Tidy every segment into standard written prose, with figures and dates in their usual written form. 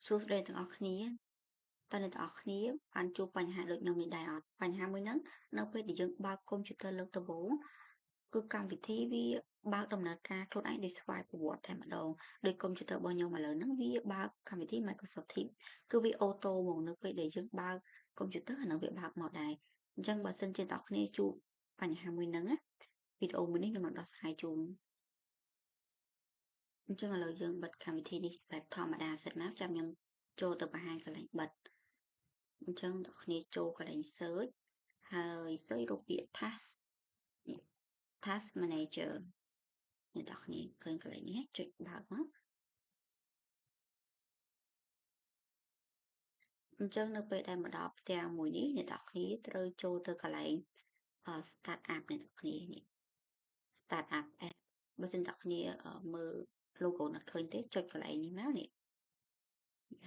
សួស្តីទាំងអស់គ្នាតើអ្នកទាំងអស់គ្នាបានជួបបញ្ហាដូចខ្ញុំនេះដែរអត់បញ្ហាមួយហ្នឹងនៅពេលដែលយើងបើកកុំព្យូទ័រលើកដំបូងគឺកម្មវិធីវាបើកដំណើរការខ្លួនឯងដោយស្វ័យប្រវត្តិតែម្ដងដោយកុំព្យូទ័ររបស់ខ្ញុំឥឡូវហ្នឹងវាបើកកម្មវិធី Microsoft Teams គឺវាអូតូហ្មងនៅពេលដែលយើងបើកកុំព្យូទ័រអាហ្នឹងវាបើកមកដែរអញ្ចឹងបើសិនជាអ្នកទាំងអស់គ្នាជួបបញ្ហាមួយហ្នឹងណាវីដេអូមួយនេះខ្ញុំនឹងដោះស្រាយជូនអញ្ចឹងឥឡូវយើងបិទកម្មវិធីនេះបែបធម្មតាសិនណាចាំខ្ញុំចូលទៅបង្ហាញកន្លែងបិទអញ្ចឹងអ្នកគ្នាចូលកន្លែង search ហើយ search រកពាក្យ task manager អ្នកទាំងគ្នាឃើញកន្លែងនេះចុចបើកមកអញ្ចឹងនៅពេលដែលមកដល់ផ្ទាំងមួយនេះអ្នកទាំងគ្នាត្រូវចូលទៅកន្លែង start up អ្នកទាំងគ្នានេះ start up app បើសិនអ្នកគ្នាមើល logo អត់ឃើញទេចុចកន្លែងនេះមកនេះ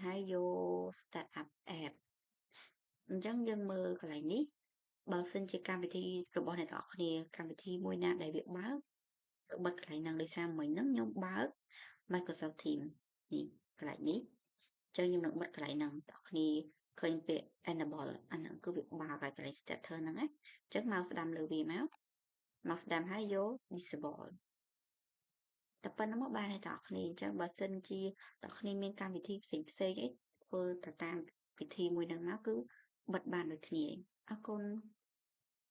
ហើយយក start up app អញ្ចឹងយើងមើលកន្លែងនេះបើសិនជាកម្មវិធីរបស់អ្នកទាំងអស់គ្នាកម្មវិធីមួយណាដែលវាបើកទៅបិទកន្លែងហ្នឹងដោយសារមិញហ្នឹងខ្ញុំបើក Microsoft Teams នេះកន្លែងនេះអញ្ចឹងខ្ញុំនឹងបិទកន្លែងហ្នឹងអ្នកគ្នាឃើញពាក្យ enable អាហ្នឹងគឺវាបើកឲ្យកន្លែង starter ហ្នឹងណាអញ្ចឹងមកស្ដាំលើវាមកស្ដាំហើយយក disable តែប៉ុណ្្នឹងមកបានហើយអ្នកគ្នាអញ្ចឹងបើសិនជាអ្នកគ្នាមានកម្មវិធីផ្សេងអីធ្វើទៅតាមវិធីមួយហ្នឹងមកគឺបិទបានដូចគ្នាអរគុណ